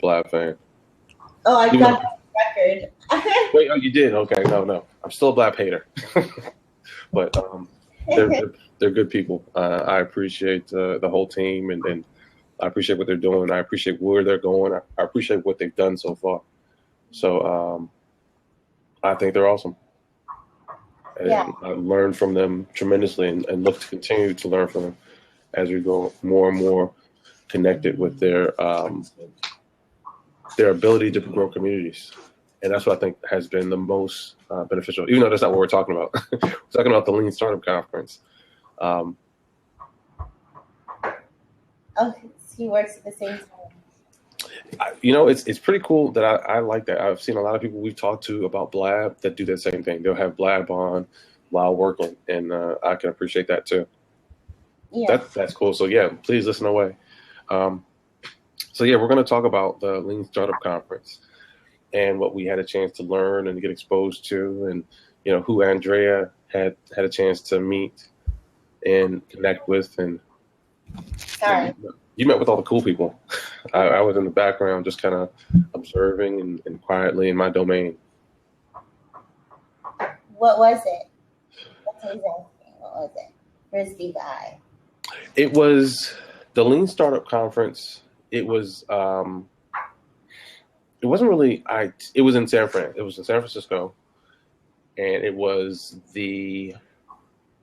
Blab fan. Oh, I Even got though- that record. Wait, oh, you did? Okay, no. I'm still a Blab hater. But they're good people. I appreciate the whole team, and I appreciate what they're doing. I appreciate where they're going. I appreciate what they've done so far. So I think they're awesome. And Yeah. I learn from them tremendously, and look to continue to learn from them as we go more and more connected with their ability to grow communities. And that's what I think has been the most beneficial, even though that's not what we're talking about. We're talking about the Lean Startup Conference. Oh, he works at the same time. It's pretty cool that I like that. I've seen a lot of people we've talked to about Blab that do that same thing. They'll have Blab on while working, and I can appreciate that too. Yeah. That's cool. So yeah, please listen away. So yeah, we're going to talk about the Lean Startup Conference and what we had a chance to learn and get exposed to, and who Andrea had a chance to meet and connect with, and Sorry. you met with all the cool people. I was in the background just kind of observing and quietly in my domain. What was it? That's what he's asking. What was it? Frisbee guy. It was the Lean Startup Conference. It was it wasn't really it was in San Francisco, and it was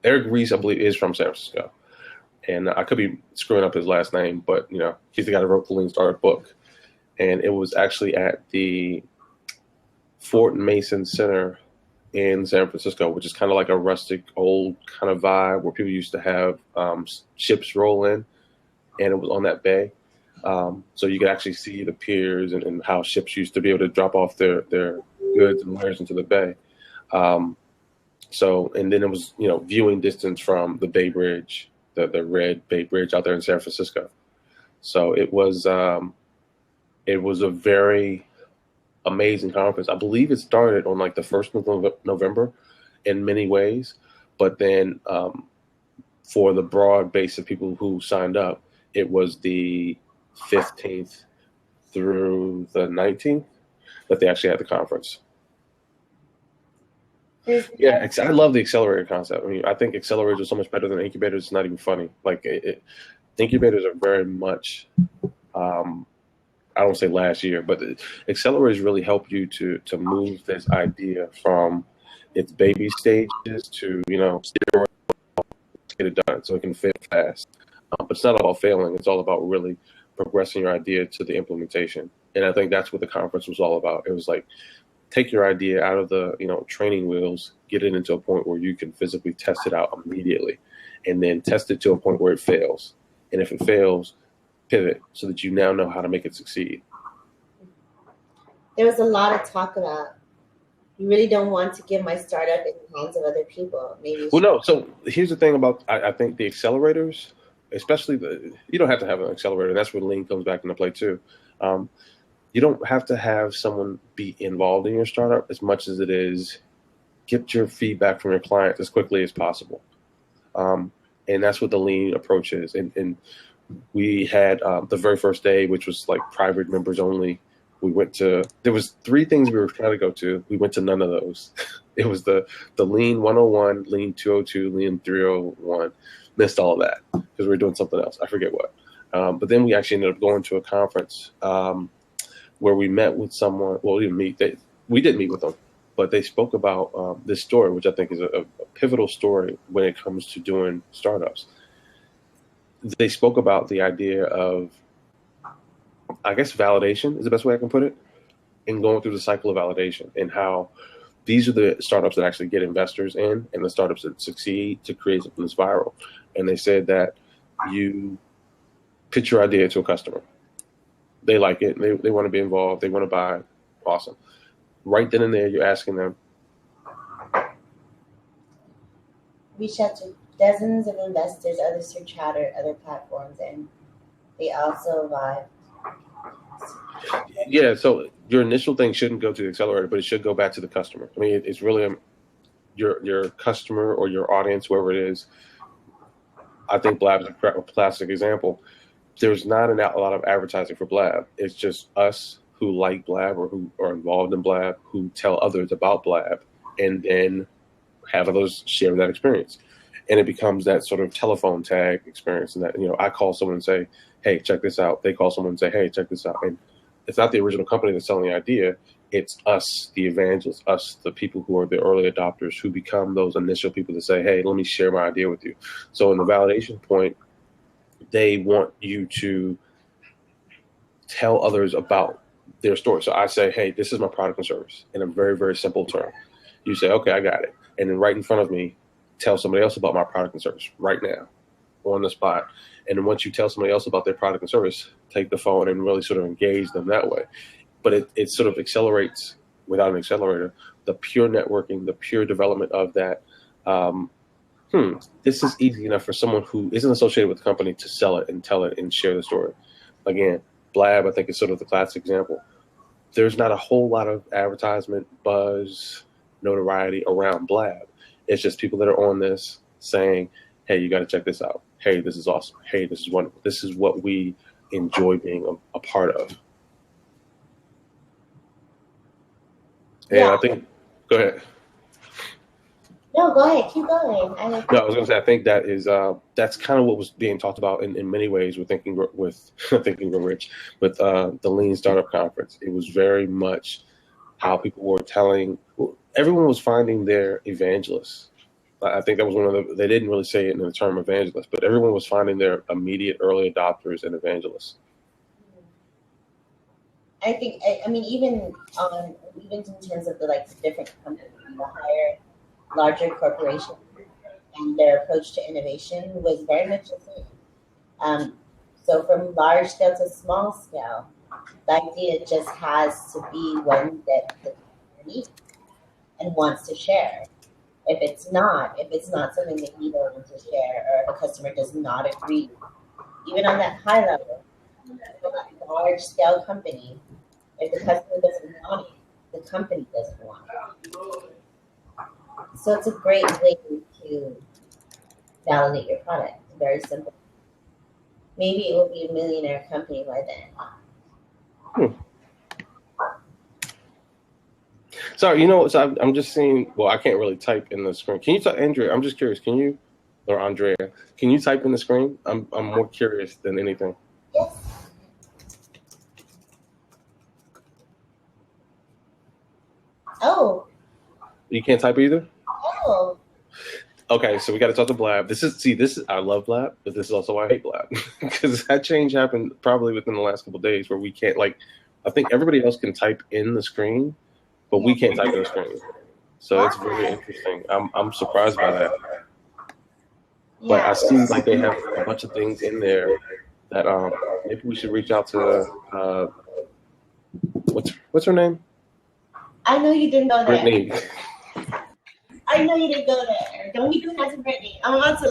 Eric Ries, I believe, is from San Francisco. And I could be screwing up his last name, but he's the guy that wrote the Lean Startup book. And it was actually at the Fort Mason Center in San Francisco, which is kind of like a rustic, old kind of vibe where people used to have ships roll in, and it was on that bay. So you could actually see the piers and how ships used to be able to drop off their goods and wares into the bay. And then it was, viewing distance from the Bay Bridge, the red Bay Bridge out there in San Francisco. So it was a very amazing conference. I believe it started on like the 1st of November in many ways, but then for the broad base of people who signed up, it was the 15th through the 19th that they actually had the conference. Yeah, I love the accelerator concept. I mean, I think accelerators are so much better than incubators. It's not even funny. Like incubators are very much, I don't say last year, but accelerators really help you to move this idea from its baby stages to, steroid, get it done so it can fail fast. But it's not about failing. It's all about really progressing your idea to the implementation. And I think that's what the conference was all about. It was like, take your idea out of the training wheels, get it into a point where you can physically test it out immediately, and then test it to a point where it fails. And if it fails, pivot so that you now know how to make it succeed. There was a lot of talk about, you really don't want to give my startup in the hands of other people. Maybe. Well, no. So here's the thing about, I think the accelerators, especially you don't have to have an accelerator. That's where Lean comes back into play too. You don't have to have someone be involved in your startup as much as it is get your feedback from your clients as quickly as possible. And that's what the Lean approach is. And we had the very first day, which was like private members only. There was 3 things we were trying to go to. We went to none of those. It was the Lean 101, Lean 202, Lean 301. Missed all of that because we were doing something else. I forget what. But then we actually ended up going to a conference where we met with someone. Well, we didn't meet with them, but they spoke about this story, which I think is a pivotal story when it comes to doing startups. They spoke about the idea of, I guess, validation is the best way I can put it, and going through the cycle of validation, and how these are the startups that actually get investors in and the startups that succeed to create something that's viral. And they said that you pitch your idea to a customer. They like it. They want to be involved. They want to buy. Awesome. Right then and there, you're asking them. Reach out to dozens of investors, other search chatter, other platforms, and they also vibe. Yeah, so your initial thing shouldn't go to the accelerator, but it should go back to the customer. I mean, it's really your customer or your audience, whoever it is. I think Blab is a classic example. there's not a lot of advertising for Blab. It's just us who like Blab or who are involved in Blab who tell others about Blab and then have others share that experience. And it becomes that sort of telephone tag experience. And that, I call someone and say, hey, check this out. They call someone and say, hey, check this out. And it's not the original company that's selling the idea. It's us, the evangelists, us, the people who are the early adopters who become those initial people to say, hey, let me share my idea with you. So in the validation point, they want you to tell others about their story. So I say, hey, this is my product and service in a very, very simple term. You say, okay, I got it. And then right in front of me, tell somebody else about my product and service right now on the spot. And then once you tell somebody else about their product and service, take the phone and really sort of engage them that way. But it sort of accelerates, without an accelerator, the pure networking, the pure development of that. This is easy enough for someone who isn't associated with the company to sell it and tell it and share the story. Again, Blab, I think, is sort of the classic example. There's not a whole lot of advertisement, buzz, notoriety around Blab. It's just people that are on this saying, hey, you got to check this out. Hey, this is awesome. Hey, this is wonderful. This is what we enjoy being a part of. And I think, go ahead. No, go ahead. Keep going. I was going to say, I think that is that's kind of what was being talked about in many ways with Thinking Grow Rich, with the Lean Startup Conference. It was very much how people were everyone was finding their evangelists. I think that was one of they didn't really say it in the term evangelist, but everyone was finding their immediate early adopters and evangelists. I think, even in terms of the different companies, the larger corporations, and their approach to innovation was very much the same. So from large scale to small scale, the idea just has to be one that the customer needs and wants to share. If it's not something that you don't want to share, or if a customer does not agree, even on that high level, a large scale company, if the customer doesn't want it, the company doesn't want it. So it's a great way to validate your product. Very simple. Maybe it will be a millionaire company by then. So, so I'm just seeing, well, I can't really type in the screen. Can you type, Andrea? I'm just curious. Can you, or Andrea, can you type in the screen? I'm more curious than anything. Yes. Oh. You can't type either? Oh. Okay, so we got to talk to Blab. I love Blab, but this is also why I hate Blab. Because that change happened probably within the last couple of days where we can't, I think everybody else can type in the screen, but we can't type in the screen. So it's very interesting. I'm surprised by that. But I see they have a bunch of things in there that maybe we should reach out to, what's her name? I know you didn't know that. Brittany. I know you didn't go there. Don't even have to Brittany. I'm about to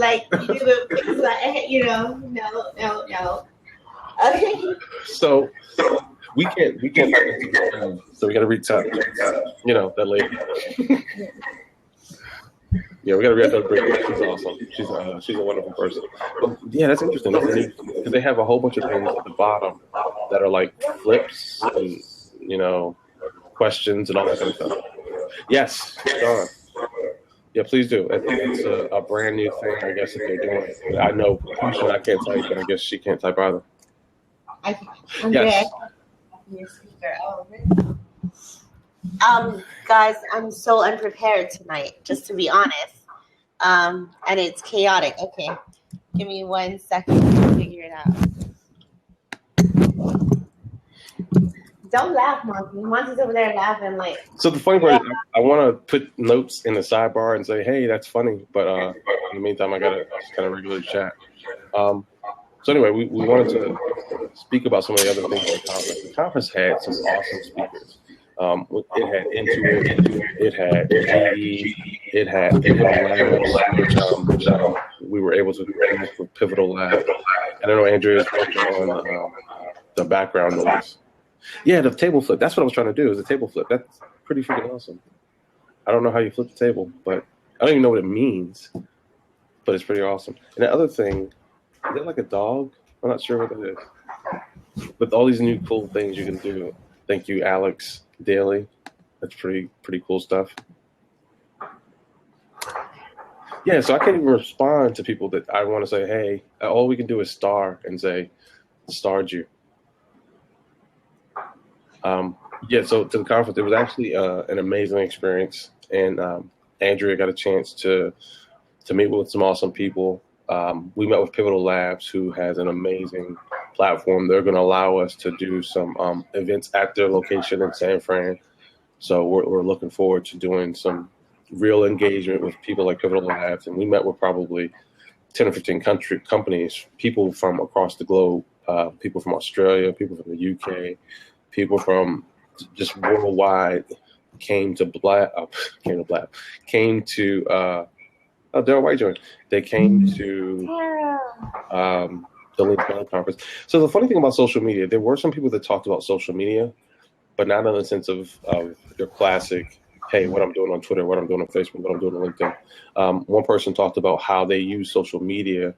do the things no. Okay. So we can't so we gotta reach out that lady. Yeah, we gotta reach out to Brittany. She's awesome. She's a wonderful person. But yeah, that's interesting. Because they have a whole bunch of things at the bottom that are flips and questions and all that kind of stuff. Yes, John. Yeah, please do. It's a brand new thing, I guess, that they're doing. I know I can't type, but I guess she can't type either. Andrea, yes. Your speaker. Oh, really? Guys, I'm so unprepared tonight, just to be honest. And it's chaotic. Okay, give me 1 second to figure it out. Don't laugh, Monty. Monty's over there laughing So the funny part is I want to put notes in the sidebar and say, hey, that's funny. But in the meantime, I got to just kind of regular chat. So anyway, we wanted to speak about some of the other things at the conference. The conference had some awesome speakers. It had Intuit, it had GE, it had Pivotal Labs, which we were able to connect with Pivotal Lab. And I know Andrea's working on the background noise. Yeah, the table flip. That's what I was trying to do, is a table flip. That's pretty freaking awesome. I don't know how you flip the table, but I don't even know what it means, but it's pretty awesome. And the other thing, is that like a dog? I'm not sure what that is. But all these new cool things you can do. Thank you, Alex Daly. That's pretty cool stuff. Yeah, so I can't even respond to people that I want to say, hey, all we can do is star and say, starred you. Yeah, so to the conference, it was actually an amazing experience. And Andrea got a chance to meet with some awesome people. We met with Pivotal Labs, who has an amazing platform. They're going to allow us to do some events at their location in San Fran. So we're looking forward to doing some real engagement with people like Pivotal Labs. And we met with probably 10 or 15 companies, people from across the globe, people from Australia, people from the UK, people from just worldwide came to Daryl White joined. They came to the LinkedIn conference. So the funny thing about social media, there were some people that talked about social media, but not in the sense of your classic, hey, what I'm doing on Twitter, what I'm doing on Facebook, what I'm doing on LinkedIn. One person talked about how they use social media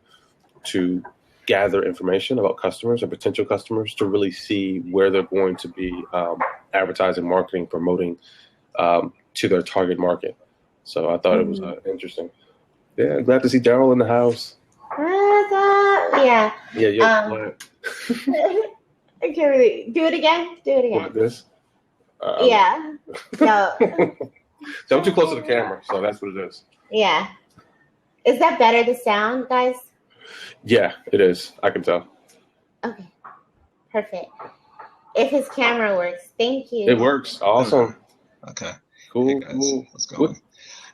to gather information about customers and potential customers to really see where they're going to be advertising, marketing, promoting to their target market. So I thought it was interesting. Yeah, glad to see Daryl in the house. What's up? Yeah. Yeah, yeah. I can't really do it again. Do it again. Like this. Yeah. No. So I'm too close to the camera, so that's what it is. Yeah. Is that better, the sound, guys? Yeah, it is. I can tell. Okay. Perfect. If his camera works, thank you. It works. Awesome. Okay. Cool. Hey guys, Cool. what's going on?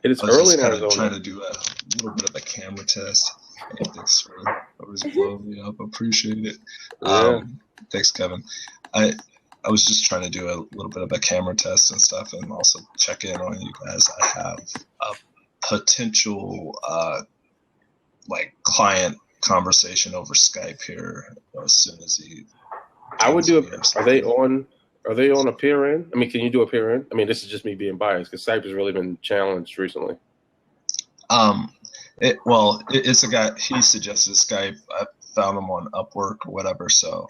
It is I was early just in kind of Arizona. trying to do a little bit of a camera test. Hey, thanks for always blowing me up. Appreciate it. Yeah. Thanks, Kevin. I was just trying to do a little bit of a camera test and stuff, and also check in on you guys. I have a potential like client conversation over Skype here as soon as he. I would do it. Are they on a peer in? I mean, can you do a peer in? I mean, this is just me being biased because Skype has really been challenged recently. It's a guy. He suggested Skype. I found him on Upwork or whatever. So,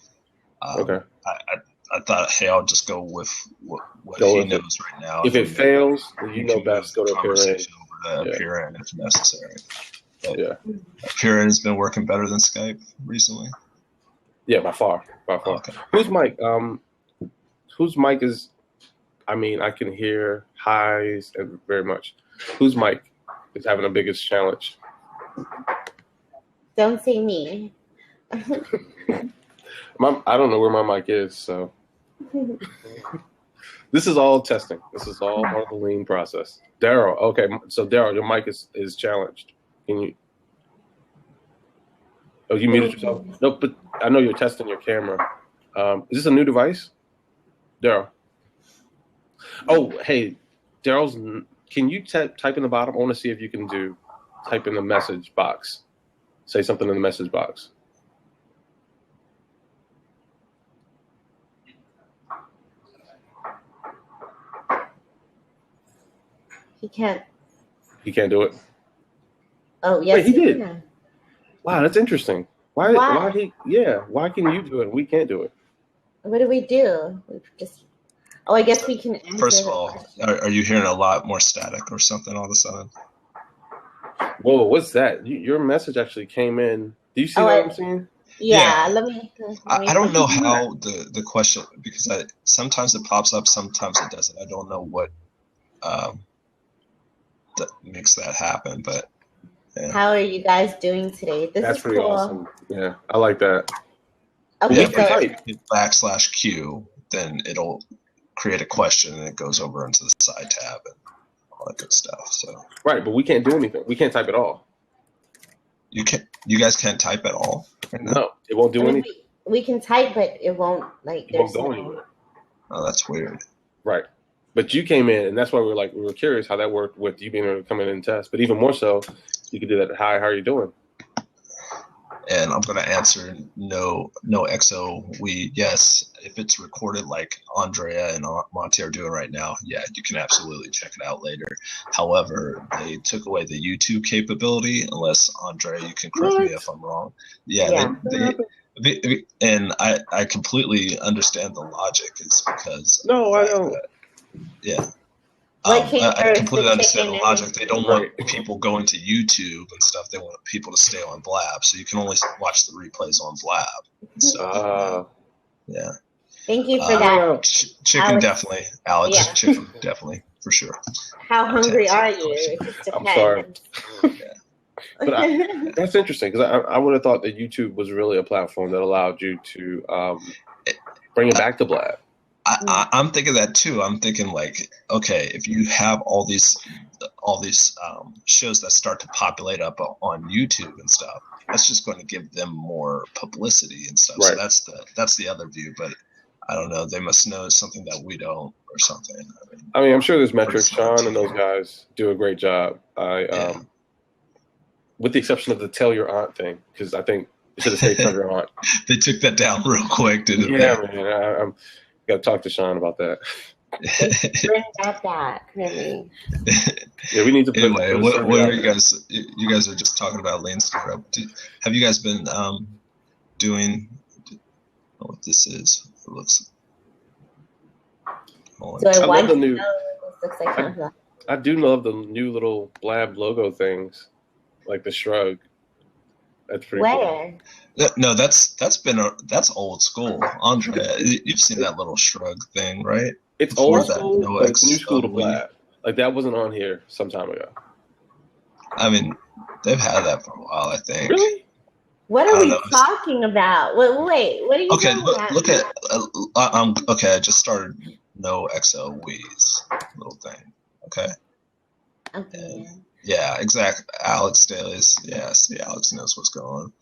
Okay. I thought, hey, I'll just go with what he knows right now. If it fails, you know best. Go to a peer in. Conversation over to peer in if necessary. But Yeah. peer in has been working better than Skype recently. Yeah, by far. Okay. Whose mic is? I mean, I can hear highs and very much. Whose mic is having the biggest challenge? Don't say me. I don't know where my mic is, so this is all testing. This is all part of the lean process. Daryl, okay, so Daryl, your mic is challenged. Can you? Oh, you muted yourself? No, but I know you're testing your camera. Is this a new device, Daryl? Oh, hey, Daryl's. Can you type in the bottom? I want to see if you can type in the message box. Say something in the message box. He can't. He can't do it. Oh, yes. Wait, he did. Can. Wow, that's interesting. Why can you do it and we can't do it? What do? We just. Oh, I guess we can. First of all, are you hearing a lot more static or something all of a sudden? Whoa, what's that? Your message actually came in. Do you see what I'm seeing? Yeah. Let me I don't know how the question, because sometimes it pops up, sometimes it doesn't. I don't know what that makes that happen, but. Yeah. How are you guys doing today? That's is pretty cool. awesome. Yeah, I like that. Okay, if you hit /Q, then it'll create a question and it goes over into the side tab and all that good stuff. So right, but we can't do anything. We can't type at all. You guys can't type at all right now? No, it won't do anything. We can type, but it won't go anywhere. Oh, that's weird. Right. But you came in, and that's why we were curious how that worked with you being able to come in and test. But even more so, you could do that. Hi, how are you doing? And I'm going to answer no XO. Yes, if it's recorded like Andrea and Monty are doing right now, yeah, you can absolutely check it out later. However, they took away the YouTube capability, unless Andrea, you can correct me if I'm wrong. Yeah. And I completely understand the logic. Is because No, I don't. yeah. What came I first, completely the understand the chicken logic. They don't Right. want people going to YouTube and stuff. They want people to stay on Blab, so you can only watch the replays on Blab. So yeah. Thank you for I that. don't know. Chicken Alex. definitely, Alex. Yeah. Chicken definitely for sure. How hungry answer are that you? question. It just I'm depends. sorry. But that's interesting because I would have thought that YouTube was really a platform that allowed you to bring it back to Blab. I'm thinking that too. I'm thinking like, okay, if you have all these shows that start to populate up on YouTube and stuff, that's just going to give them more publicity and stuff. Right. So that's the other view. But I don't know. They must know something that we don't or something. I mean, I'm sure there's metrics. Smart Sean and those team. guys do a great job. With the exception of the tell your aunt thing, because I think it should have stayed tell your aunt. They took that down real quick, didn't they? Yeah, man. I'm got to talk to Sean about that. Bring that back, really. Yeah, we need to. Anyway, what are you guys? You guys are just talking about lean startup. Have you guys been doing? I don't know what this is? It looks. So I love the new. know what this looks like. I do love the new little Blab logo things, like the shrug. That's pretty Where? cool. No, that's old school. Andrea, you've seen that little shrug thing, right? It's Before old that, school, no but it's new X, school to we- Blab. Like that wasn't on here some time ago. I mean, they've had that for a while, I think. Really? What I are don't we know. talking about? Wait, what are you Okay, talking about? look at. Okay, I just started no XO Wees little thing. Okay. Okay. Yeah, exactly. Alex Daly's. Yeah, see, Alex knows what's going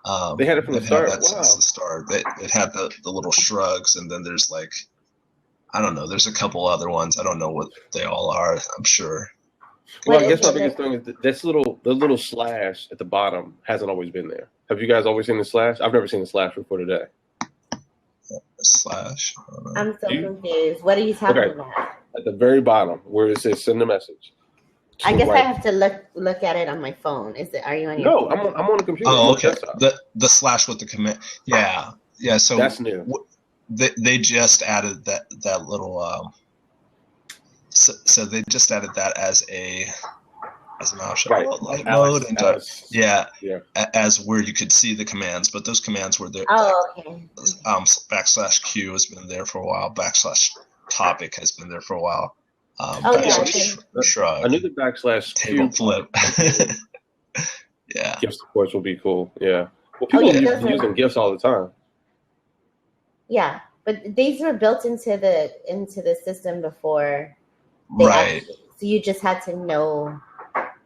on. They had it from the they've start. Had that since the start. It had the little shrugs, and then there's like, I don't know. There's a couple other ones. I don't know what they all are. I'm sure. Well, What I guess is my it? biggest thing is that the little slash at the bottom hasn't always been there. Have you guys always seen the slash? I've never seen the slash before today. Slash. I don't know. I'm so confused. What are you talking Okay. about? At the very bottom where it says send a message. I To guess the I right. have to look at it on my phone. Are you on your No, phone? I'm on the computer. I'm Oh, on the okay. desktop. The slash with the command. Yeah. So That's new. they just added that little. So they just added that as an option. Right. Light Alex, mode and Alex. yeah, Yeah. as where you could see the commands, but those commands were there. Oh, okay. /Q has been there for a while. /topic has been there for a while. Yeah, Shrug. I knew the backslash Table Q flip. Yeah. gifts, of course, will be cool. Yeah. Well, people yeah, are those using gifts all the time. Yeah, but these were built into the system before. Right. So you just had to know.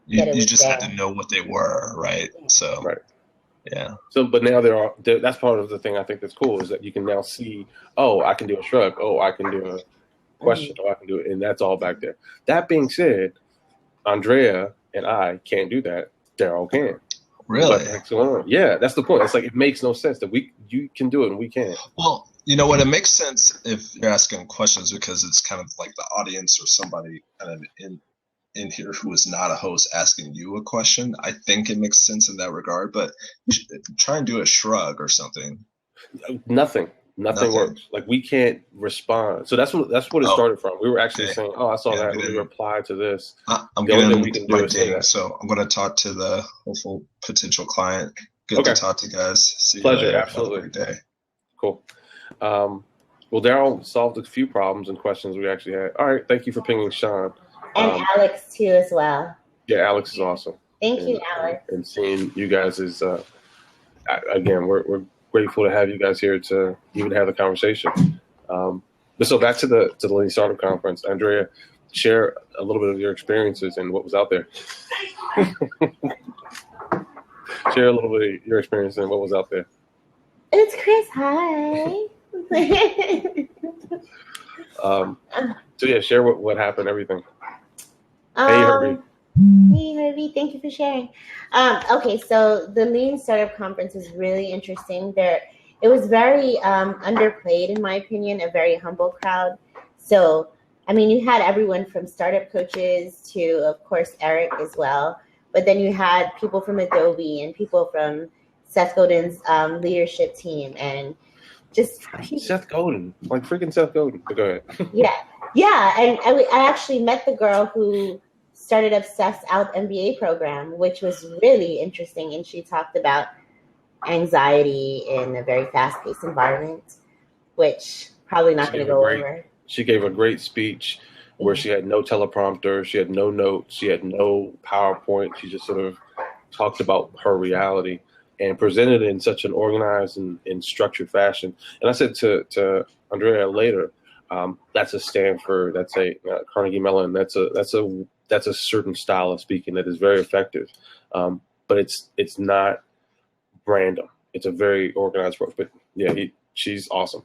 You was just there. had to know what they were, right? So, Right. Yeah. So, but now that's part of the thing I think that's cool is that you can now see, oh, I can do a shrug. Oh, I can do a question. Oh, I can do it. And that's all back there. That being said, Andrea and I can't do that. Daryl can. Really? Yeah, that's the point. It's like it makes no sense that you can do it and we can't. Well, you know what? It makes sense if you're asking questions because it's kind of like the audience or somebody kind of in here who is not a host asking you a question. I think it makes sense in that regard, but try and do a shrug or something. Nothing works. Like we can't respond. So that's what it started from. We were actually saying, "Oh, I saw that." We reply to this. I'm getting my ding, so I'm going to talk to the hopeful potential client. Good to talk to you guys. See Pleasure, you later. absolutely. Have a great day. Cool. Well, Daryl solved a few problems and questions we actually had. All right, thank you for pinging Sean. And Alex too as well. Yeah, Alex is awesome. Thank you, Alex. And seeing you guys is again, we're grateful to have you guys here to even have the conversation. But so back to the Lean Startup Conference, Andrea, share a little bit of your experiences and what was out there. Share a little bit of your experience and what was out there. It's Chris. Hi. So yeah, share what happened, everything. Hey, Herbie. Hey, Herbie. Thank you for sharing. Okay, so the Lean Startup Conference is really interesting. It was very underplayed, in my opinion, a very humble crowd. So, I mean, you had everyone from startup coaches to, of course, Eric as well. But then you had people from Adobe and people from Seth Godin's leadership team, and just Seth Godin, like freaking Seth Godin. But go ahead. yeah, and I actually met the girl who started up Seth's Out MBA program, which was really interesting, and she talked about anxiety in a very fast-paced environment, which probably not going to go over. She gave a great speech where she had no teleprompter, she had no notes, she had no PowerPoint. She just sort of talked about her reality and presented it in such an organized and structured fashion. And I said to Andrea later, that's a Stanford, that's a Carnegie Mellon, that's a certain style of speaking that is very effective. But it's not random. It's a very organized approach. But yeah, she's awesome.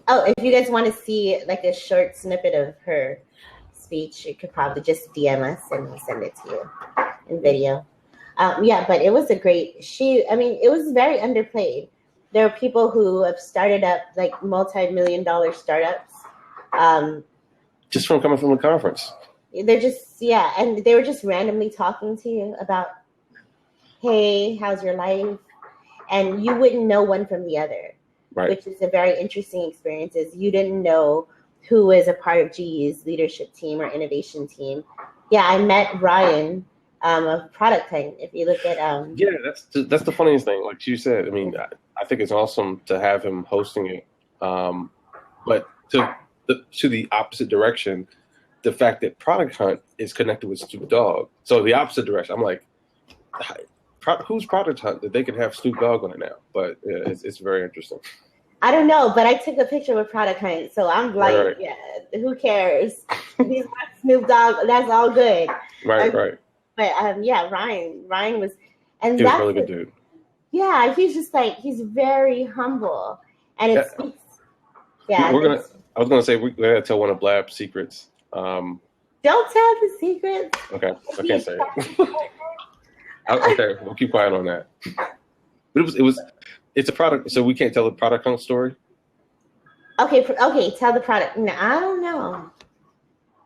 Oh, if you guys want to see like a short snippet of her speech, you could probably just DM us and we'll send it to you in video. But it was it was very underplayed. There are people who have started up like multi-million-dollar startups. Just from coming from the conference. They're just, and they were just randomly talking to you about, hey, how's your life? And you wouldn't know one from the other. Right. Which is a very interesting experience. Is you didn't know who was a part of GE's leadership team or innovation team. Yeah, I met Ryan of Product Hunt. If you look at that's the funniest thing. Like you said, I mean, I think it's awesome to have him hosting it. But to the opposite direction, the fact that Product Hunt is connected with Snoop Dogg. So the opposite direction, I'm like, who's Product Hunt that they could have Snoop Dogg on it now? But it's very interesting. I don't know, but I took a picture with Product Hunt, so I'm like, who cares? He's not Snoop Dogg. That's all good. Right. But Ryan was, and he was a really good dude. Yeah, he's just like, he's very humble, and it speaks. Yeah, I was gonna say we're gonna tell one of Blab's secrets. Don't tell the secrets. Okay, I can't say it. Okay, we'll keep quiet on that. But it's a product, so we can't tell the Product Hunt story. Okay, tell the product. No, I don't know.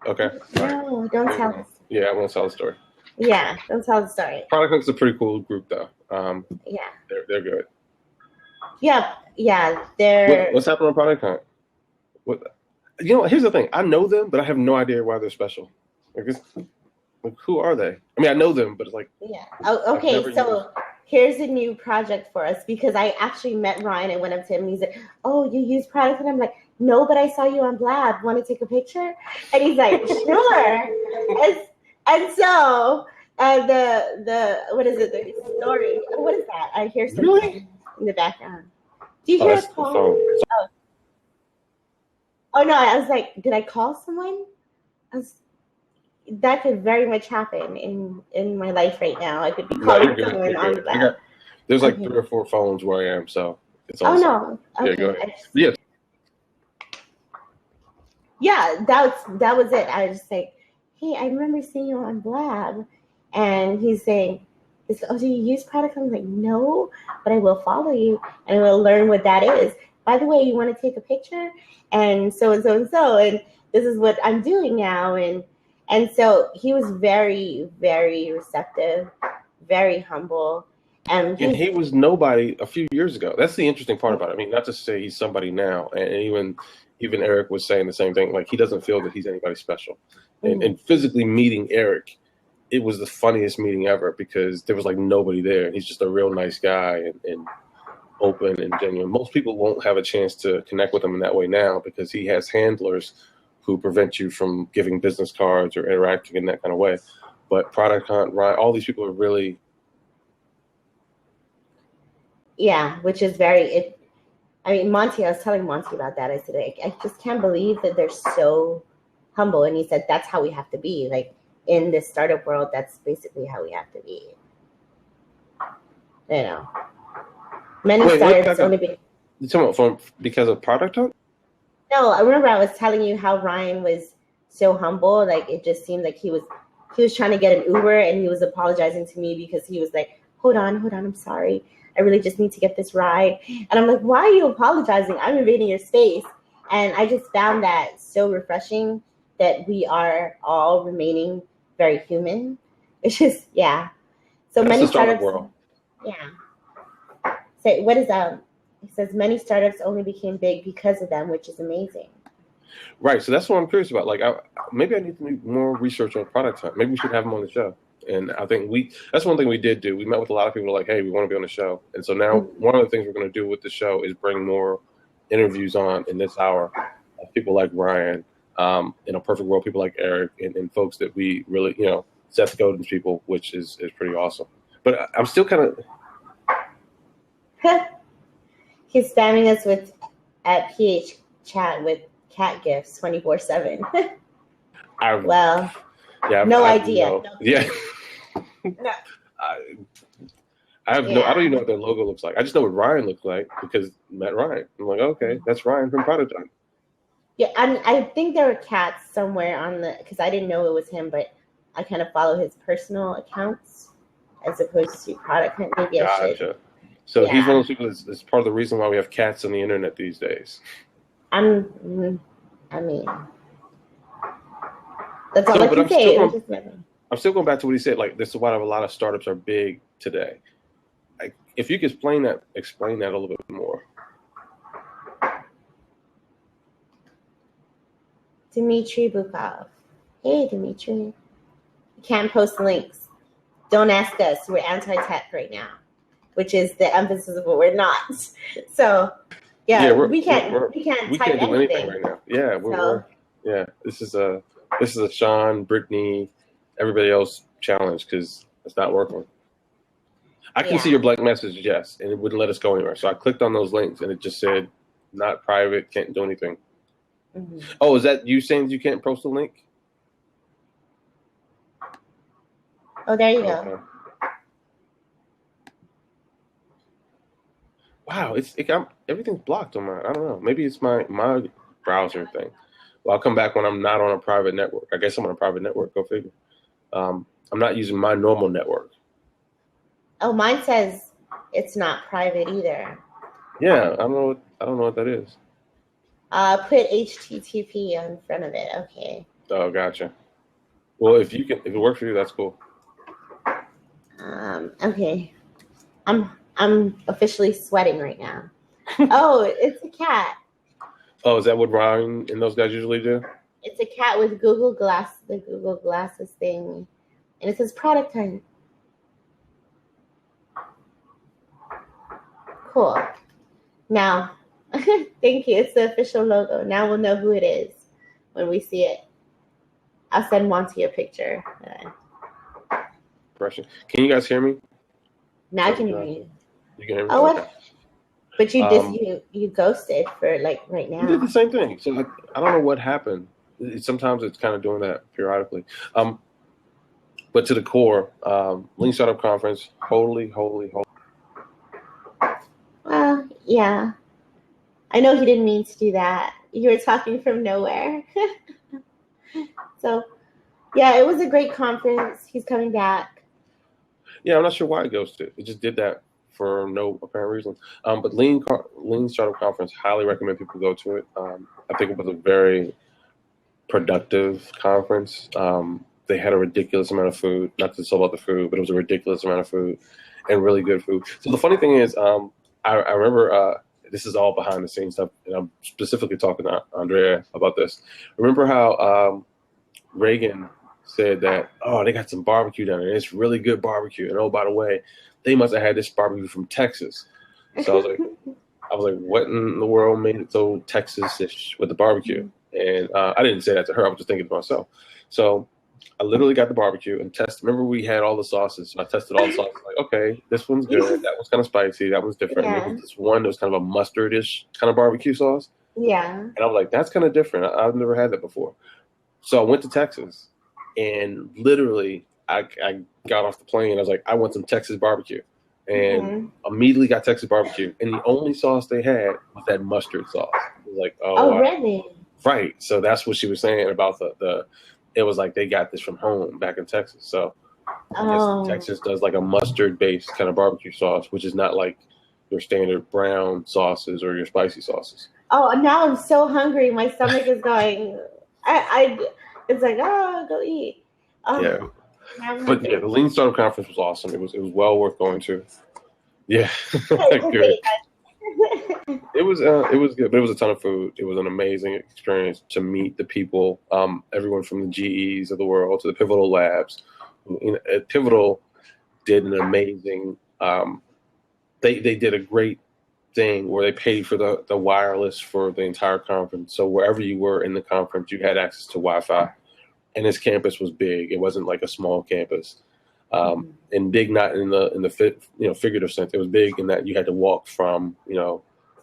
Okay. No, don't tell us. Yeah, I won't tell the story. Yeah, don't tell the story. Product Hunt's a pretty cool group, though. They're good. Yeah, they're. What's happening on Product Hunt? Here's the thing. I know them, but I have no idea why they're special. Like, who are they? I mean, I know them, but it's like. Yeah. Oh, okay. So here's a new project for us, because I actually met Ryan and went up to him and he's like, "Oh, you use Product?" And I'm like, "No, but I saw you on Blab. Want to take a picture?" And he's like, "Sure." and so the what is it? The story. What is that? I hear something in the background. Do you hear a call? Oh no! I was like, did I call someone? That could very much happen in my life right now. I could be calling someone on the back. There's like 3 or 4 phones where I am, so it's awesome. Oh no! Okay. Yeah, go ahead. Yeah, that was it. I was just like, hey, I remember seeing you on Blab, and he's saying, "Oh, do you use Product?" I'm like, no, but I will follow you and I will learn what that is. By the way, you want to take a picture, and so and so and so, and this is what I'm doing now, and so he was very, very receptive, very humble. And he was nobody a few years ago. That's the interesting part about it. I mean, not to say he's somebody now, and even Eric was saying the same thing. Like, he doesn't feel that he's anybody special. And physically meeting Eric, it was the funniest meeting ever, because there was like nobody there. He's just a real nice guy and open and genuine. Most people won't have a chance to connect with him in that way now, because he has handlers who prevent you from giving business cards or interacting in that kind of way. But Product Hunt, Ryan, all these people are really... Yeah, which is very... Monty, I was telling Monty about that. I said, I just can't believe that they're so humble. And he said, that's how we have to be. Like, in this startup world, that's basically how we have to be. You know. Many startups only be... You're talking about because of Product Hunt? No, I remember I was telling you how Ryan was so humble. Like, it just seemed like he was trying to get an Uber, and he was apologizing to me because he was like, hold on, I'm sorry. I really just need to get this ride. And I'm like, why are you apologizing? I'm invading your space. And I just found that so refreshing, that we are all remaining very human. It's just, yeah. So that's many the startup startups. World. Yeah. Say, what is He says many startups only became big because of them, which is amazing. Right. So that's what I'm curious about. Like, maybe I need to do more research on product hunt. Maybe we should have them on the show. And I think that's one thing we did do. We met with a lot of people like, hey, we want to be on the show. And so now one of the things we're going to do with the show is bring more interviews on in this hour of people like Ryan, in a perfect world, people like Eric and folks that we really, Seth Godin's people, which is pretty awesome. But I'm still kind of... He's spamming us at PH chat with cat gifts 24/7. Well, yeah, no idea. No. Yeah. No. I don't even know what their logo looks like. I just know what Ryan looks like because I met Ryan. I'm like, okay, that's Ryan from Product Hunt. Yeah, I think there were cats somewhere because I didn't know it was him, but I kind of follow his personal accounts as opposed to Product Hunt. Maybe I should. So he's one of those people that's part of the reason why we have cats on the internet these days. I mean, that's all I can say. I'm still going back to what he said. Like, this is why a lot of startups are big today. Like, if you could explain that a little bit more. Dmitry Bukov. Hey, Dmitry. You can't post links. Don't ask us. We're anti-tech right now, which is the emphasis of what we're not. So, we can't type do anything right now. Yeah, this is a Sean, Brittany, everybody else challenge because it's not working. I can see your blank message, yes, and it wouldn't let us go anywhere. So I clicked on those links and it just said not private, can't do anything. Mm-hmm. Oh, is that you saying you can't post a link? Oh, there you go. Wow, everything's blocked on mine. I don't know. Maybe it's my browser thing. Well, I'll come back when I'm not on a private network. I guess I'm on a private network. Go figure. I'm not using my normal network. Oh, mine says it's not private either. Yeah, I don't know what that is. Put HTTP in front of it. Okay. Oh, gotcha. Well, if it works for you, that's cool. Okay. I'm officially sweating right now. Oh, it's a cat. Oh, is that what Ryan and those guys usually do? It's a cat with the Google Glasses thing, and it says Product Hunt. Cool. Now, thank you. It's the official logo. Now we'll know who it is when we see it. I'll send Monty a picture. Can you guys hear me? Now I can hear you. You can hear me? Oh, okay. What? But you ghosted for like right now. You did the same thing. So I don't know what happened. Sometimes it's kind of doing that periodically. But to the core, Lean Startup Conference, holy. Well, yeah. I know he didn't mean to do that. You were talking from nowhere. So, yeah, it was a great conference. He's coming back. Yeah, I'm not sure why it ghosted. It just did that for no apparent reason. But Lean Startup Conference, highly recommend people go to it. I think it was a very productive conference. They had a ridiculous amount of food. Not to sell about the food, but it was a ridiculous amount of food and really good food. So the funny thing is, I remember this is all behind the scenes stuff, and I'm specifically talking to Andrea about this. Remember how Reagan said that, oh, they got some barbecue down there. It's really good barbecue. And oh, by the way, they must have had this barbecue from Texas. So I was like, what in the world made it so Texas-ish with the barbecue? And I didn't say that to her. I was just thinking to myself. So I literally got the barbecue and tested. Remember, we had all the sauces. So I tested all the sauces. Like, okay, this one's good. That one's kind of spicy. That one's different. Yeah. And there was this one that was kind of a mustard-ish kind of barbecue sauce. Yeah. And I was like, that's kind of different. I've never had that before. So I went to Texas, and literally I got off the plane. I was like, I want some Texas barbecue. And immediately got Texas barbecue. And the only sauce they had was that mustard sauce. It was like, really? Right. So that's what she was saying about it was like they got this from home back in Texas. So I guess Texas does like a mustard-based kind of barbecue sauce, which is not like your standard brown sauces or your spicy sauces. Oh, now I'm so hungry. My stomach is going. It's like, go eat. Yeah. But yeah, the Lean Startup Conference was awesome. It was well worth going to. Yeah, good. It was good, but it was a ton of food. It was an amazing experience to meet the people, everyone from the GEs of the world to the Pivotal Labs. Pivotal did an amazing. They did a great thing where they paid for the wireless for the entire conference. So wherever you were in the conference, you had access to Wi-Fi, and this campus was big. It wasn't like a small campus, and big not in the figurative sense. It was big in that you had to walk from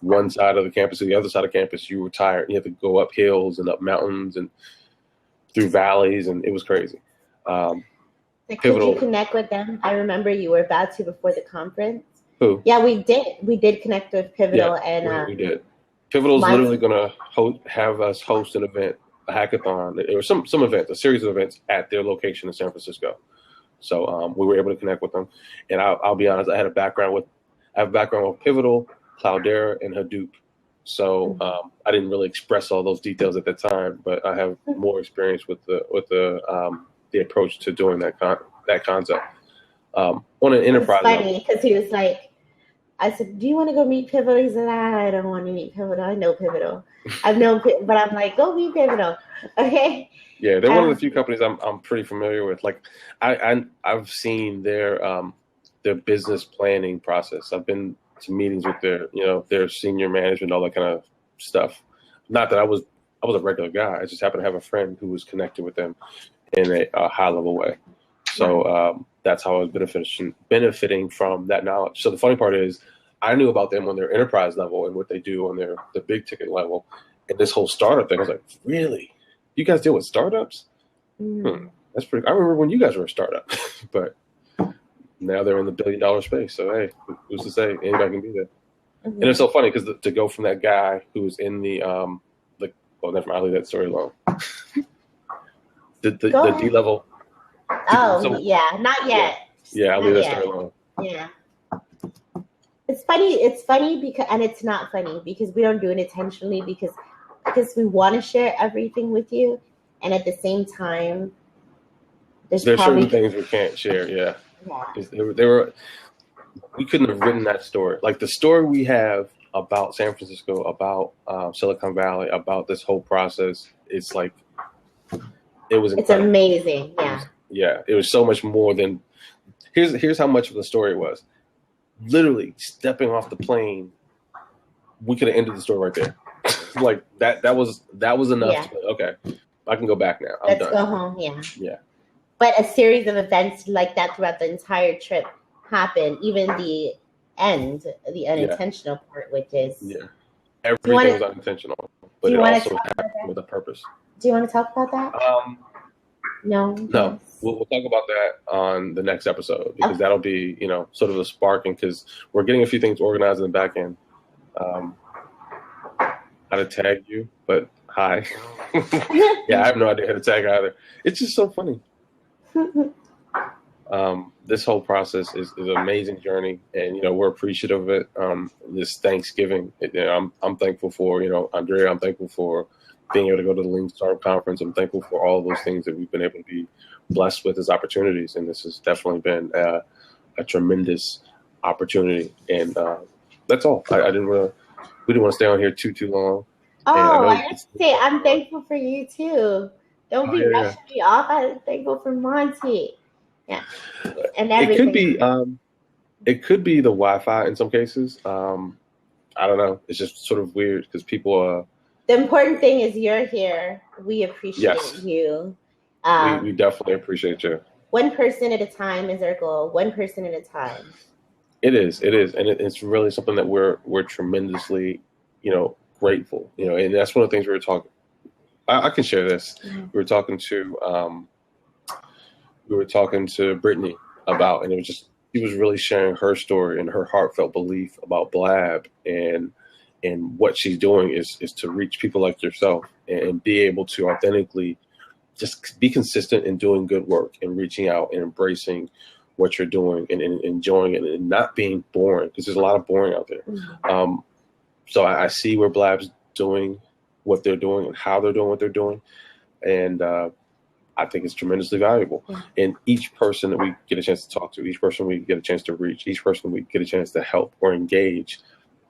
one side of the campus to the other side of campus. You were tired. You had to go up hills and up mountains and through valleys, and it was crazy. Could you connect with them? I remember you were about to before the conference. Who? Yeah, we did. We did connect with Pivotal, we did. Pivotal's literally going to have us host an event, a hackathon, or some event, a series of events at their location in San Francisco. So we were able to connect with them, and I'll be honest, I have a background with Pivotal, Cloudera, and Hadoop. So I didn't really express all those details at that time, but I have more experience with the approach to doing that concept on an enterprise level. It's funny because he was like, I said, "Do you want to go meet Pivotal?" He said, "I don't want to meet Pivotal. I know Pivotal. I've known, but I'm like, go meet Pivotal, okay?" Yeah, they're one of the few companies I'm pretty familiar with. Like, I've seen their business planning process. I've been to meetings with their senior management, all that kind of stuff. Not that I was a regular guy. I just happened to have a friend who was connected with them in a high level way. So that's how I was benefiting from that knowledge. So the funny part is, I knew about them on their enterprise level and what they do on the big ticket level, and this whole startup thing. I was like, really? You guys deal with startups? That's pretty. I remember when you guys were a startup, but now they're in the $1 billion space. So hey, who's to say anybody can be there? And it's so funny because to go from that guy who was in the well, never mind. I'll leave that story alone. the D level. Yeah, not yet. Yeah, I'll leave that story alone. Yeah. It's funny because, and it's not funny because we don't do it intentionally because we want to share everything with you, and at the same time, there's certain things we can't share. Yeah. We couldn't have written that story. Like the story we have about San Francisco, about Silicon Valley, about this whole process. It's like it was. It's amazing. Yeah. It was so much more than. Here's how much of the story it was. Literally stepping off the plane, we could have ended the story right there. Like that was enough. Yeah. Okay, I can go back now. Let's done. go home. Yeah. Yeah. But a series of events like that throughout the entire trip happened. Even the end, the unintentional part, which is everything was unintentional, but it also happened with a purpose. Do you want to talk about that? No. We'll talk about that on the next episode because that'll be sort of a sparking because we're getting a few things organized in the back end. How to tag you, but hi. Yeah, I have no idea how to tag either. It's just so funny. This whole process is an amazing journey, and we're appreciative of it. This Thanksgiving, I'm thankful for Andrea. I'm thankful for being able to go to the Lean Startup Conference. I'm thankful for all of those things that we've been able to be blessed with as opportunities, and this has definitely been a tremendous opportunity. And that's all. We didn't want to stay on here too long. Oh, I have to say I'm thankful for you too. Don't be rushing me off. I'm thankful for Monty. Yeah, and everything. It could be the Wi-Fi in some cases. I don't know. It's just sort of weird because people. The important thing is you're here. We appreciate you. We definitely appreciate you. One person at a time is our goal. One person at a time. It is, and it's really something that we're tremendously, grateful. And that's one of the things we were talking. I can share this. Yeah. We were talking to Brittany about, and it was just she was really sharing her story and her heartfelt belief about Blab and what she's doing is to reach people like yourself and be able to authentically just be consistent in doing good work and reaching out and embracing what you're doing and enjoying it and not being boring because there's a lot of boring out there. Mm-hmm. So I see where Blab's doing what they're doing and how they're doing what they're doing. And I think it's tremendously valuable. Yeah. And each person that we get a chance to talk to, each person we get a chance to reach, each person we get a chance to help or engage,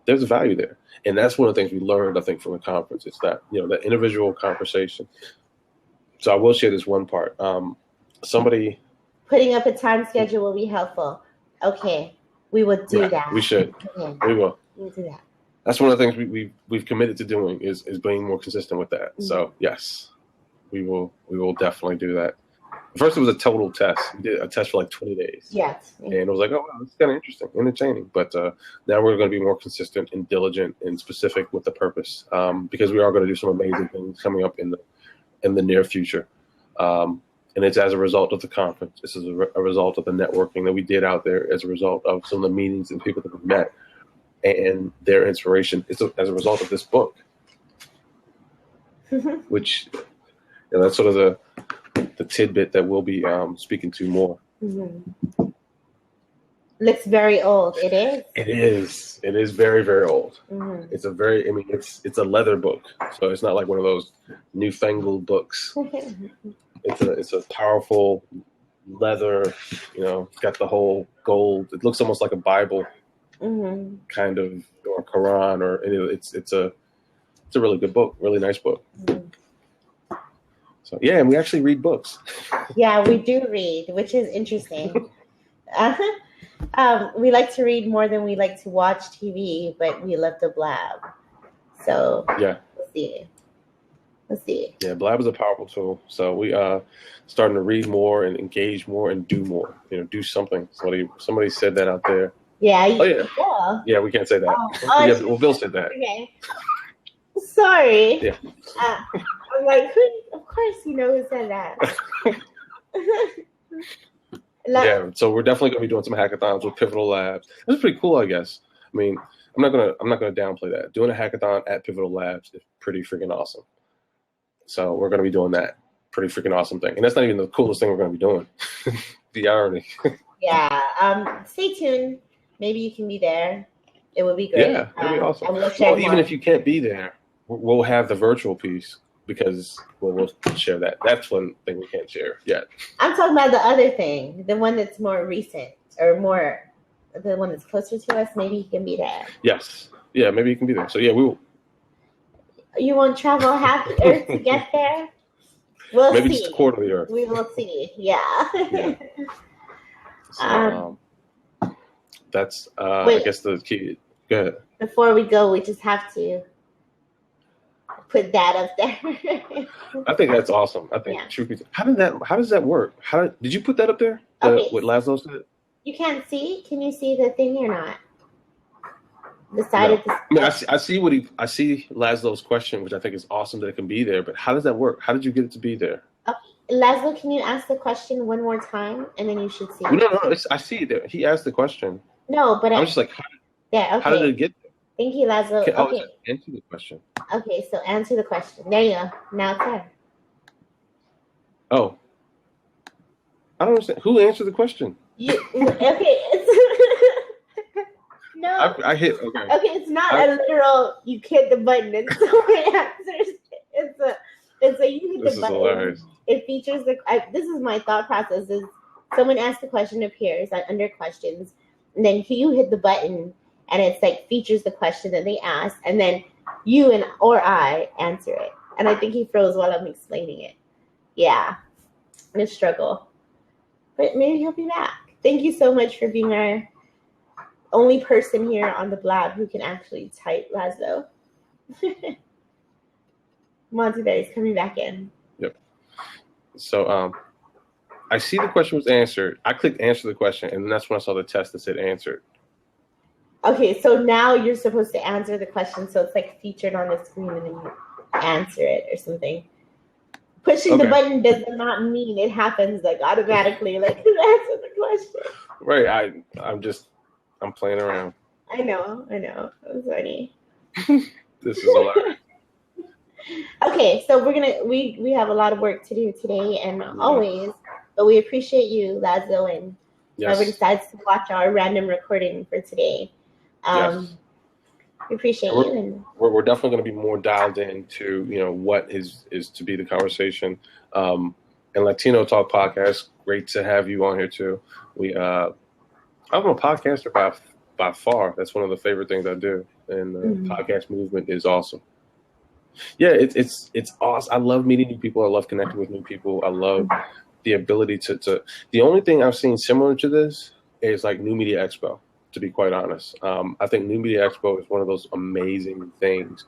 there's a value there. And that's one of the things we learned, I think, from the conference. It's that, that individual conversation. So I will share this one part. Somebody putting up a time schedule will be helpful. Okay, we will do that. We should. Okay. We will. We'll do that. That's one of the things we've committed to doing is being more consistent with that. Mm-hmm. So yes, we will definitely do that. First, it was a total test. We did a test for like 20 days. Yes. And it was like, oh, wow, this is kind of interesting, entertaining. But now we're going to be more consistent and diligent and specific with the purpose, because we are going to do some amazing things coming up in the near future. And it's as a result of the conference. This is a result of the networking that we did out there, as a result of some of the meetings and people that we met and their inspiration. It's as a result of this book, which that's sort of the tidbit that we'll be speaking to more. Mm-hmm. Looks very old. It is. It is. It is very, very old. Mm-hmm. It's a leather book, so it's not like one of those newfangled books. It's a powerful leather. It's got the whole gold. It looks almost like a Bible, mm-hmm. kind of, or a Quran, or it's a really good book, really nice book. Mm-hmm. So yeah, and we actually read books. Yeah, we do read, which is interesting. We like to read more than we like to watch TV, but we love the Blab. So yeah, let's see. Yeah, Blab is a powerful tool. So we starting to read more and engage more and do more. Do something. Somebody said that out there. Yeah. Oh yeah. Yeah, we can't say that. Yeah, well, Bill said that. Okay. Sorry. Yeah. I'm like, of course you know who said that. Yeah, so we're definitely going to be doing some hackathons with Pivotal Labs. This is pretty cool, I guess. I mean, I'm not gonna downplay that. Doing a hackathon at Pivotal Labs is pretty freaking awesome. So we're going to be doing that pretty freaking awesome thing, and that's not even the coolest thing we're going to be doing. The irony. Yeah. Stay tuned. Maybe you can be there. It would be great. Yeah, it'd be awesome. Well, even if you can't be there, we'll have the virtual piece, because we'll share that. That's one thing we can't share yet. I'm talking about the other thing, the one that's more recent, or the one that's closer to us. Maybe he can be there. Yes. Yeah, maybe you can be there. So yeah, we will. You won't travel half the earth to get there? We'll maybe see. Just a quarter of the earth. We will see. Yeah. So, that's I guess the key. Go ahead. Before we go, we just have to put that up there. I think that's awesome. I think how does that work? Did you put that up there? What Laszlo said? You can't see? Can you see the thing or not? The side of the I mean, I see Laszlo's question, which I think is awesome that it can be there, but how does that work? How did you get it to be there? Laszlo, can you ask the question one more time, and then you should see it? No, I see it there. He asked the question. No, but I was just like, how did it get there? Thank you, Laszlo. Okay. Answer the question. Okay, so answer the question. There you go. Now it's there. Oh. I don't understand. Who answered the question? Okay. No. I hit, okay. Okay, it's not a literal, you hit the button and someone answers. It's a you hit this the button. Hilarious. It features this is my thought process is someone asks the question, appears under questions, and then you hit the button and it's like features the question that they asked, and then you or I answer it. And I think he froze while I'm explaining it. Yeah. It's a struggle. But maybe he'll be back. Thank you so much for being our only person here on the Blab who can actually type, Laszlo. Monty there is coming back in. Yep. So I see the question was answered. I clicked answer the question, and that's when I saw the test that said answered. Okay, so now you're supposed to answer the question, so it's like featured on the screen, and then you answer it or something. Pushing the button does not mean it happens like automatically, like you answer the question. Right. I'm playing around. I know. It was funny. This is hilarious. Okay, so we have a lot of work to do today and always, but we appreciate you, Laszlo, and whoever decides to watch our random recording for today. We appreciate you. And we're definitely going to be more dialed into what is to be the conversation, and and Latino Talk Podcast. Great to have you on here too. I'm a podcaster by far. That's one of the favorite things I do, and the podcast movement is awesome. Yeah, it's awesome. I love meeting new people. I love connecting with new people. I love the ability to. The only thing I've seen similar to this is like New Media Expo. To be quite honest, I think New Media Expo is one of those amazing things.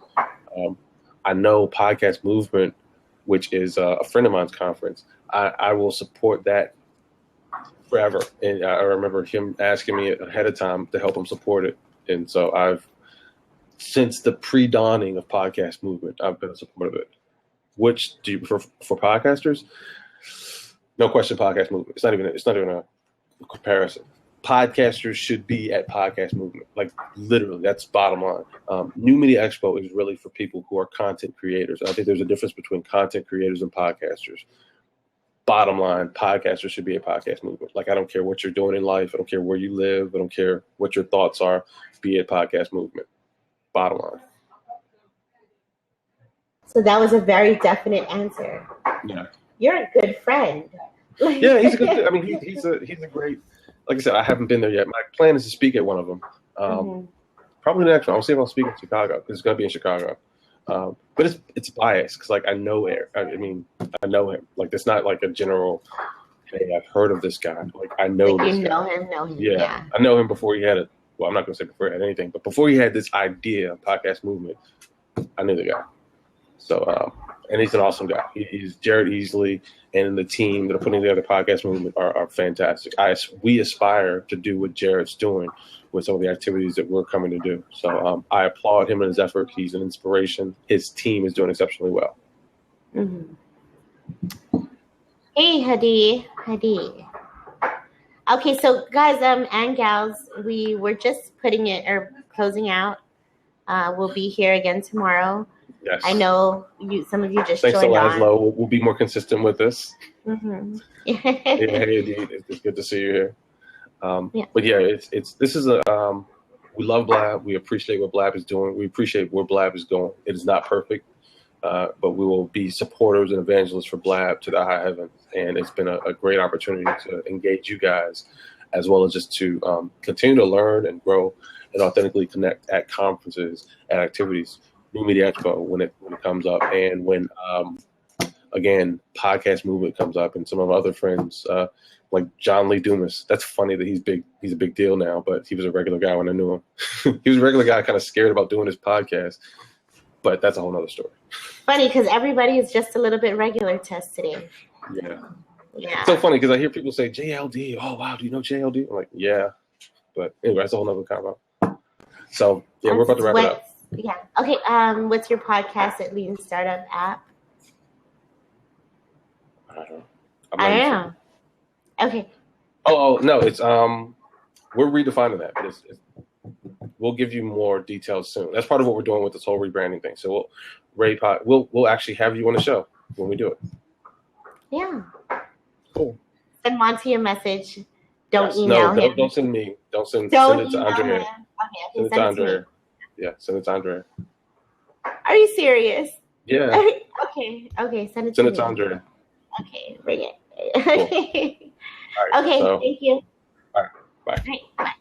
I know Podcast Movement, which is a friend of mine's conference. I will support that forever. And I remember him asking me ahead of time to help him support it. And so since the pre-dawning of Podcast Movement, I've been a supporter of it. Which do you prefer for podcasters? No question, Podcast Movement. It's not even a comparison. Podcasters should be at Podcast Movement. Like literally, that's bottom line. New Media Expo is really for people who are content creators. I think there's a difference between content creators and podcasters. Bottom line, podcasters should be a Podcast Movement. Like I don't care what you're doing in life. I don't care where you live. I don't care what your thoughts are. Be at Podcast Movement. Bottom line. So that was a very definite answer. Yeah. You're a good friend. Yeah, he's a good. I mean, he's a great. Like I said, I haven't been there yet. My plan is to speak at one of them. Probably the next one. I'll see if I'll speak in Chicago because it's going to be in Chicago. But it's biased because like I know him. Like it's not like a general. Hey, I've heard of this guy. Like I know like this you guy. Know him. Yeah, I know him before he had it. Well, I'm not going to say before he had anything, but before he had this idea, Podcast Movement, I knew the guy. So, and he's an awesome guy. He's Jared Easley and the team that are putting together Podcast Movement are fantastic. We aspire to do what Jared's doing with some of the activities that we're coming to do. So I applaud him and his effort. He's an inspiration. His team is doing exceptionally well. Hey, Hadi. Okay, so guys and gals, we were just closing out. We'll be here again tomorrow. Yes. I know some of you just Thanks joined to on. Laszlo. We'll be more consistent with this. Yeah, It's good to see you here. But yeah, this is we love Blab. We appreciate what Blab is doing. We appreciate where Blab is going. It is not perfect, but we will be supporters and evangelists for Blab to the high heavens. And it's been a great opportunity to engage you guys, as well as just to continue to learn and grow and authentically connect at conferences, at activities. New Media Expo when it comes up, and when again Podcast Movement comes up, and some of our other friends like John Lee Dumas. That's funny that he's big. He's a big deal now, but he was a regular guy when I knew him. He was a regular guy, kind of scared about doing his podcast, but that's a whole nother story. Funny because everybody is just a little bit regular to us today. Yeah. Yeah. It's so funny because I hear people say JLD. Oh wow, do you know JLD? I'm like, yeah, but anyway, that's a whole nother combo. So yeah, we're about to wrap it up. Yeah. Okay. What's your podcast at Lean Startup app? I don't know. I don't know. Okay. Oh no, it's we're redefining that. But we'll give you more details soon. That's part of what we're doing with this whole rebranding thing. So we'll actually have you on the show when we do it. Yeah. Cool. Send Monty a message. Don't email him. Don't send me. Send it to Andrea. Okay, Send it to Andrea. Yeah, send it to Andrea. Are you serious? Yeah. Okay. Send it to Andrea. Okay, bring it. Cool. All right, Okay, thank you. All right, bye. All right, bye.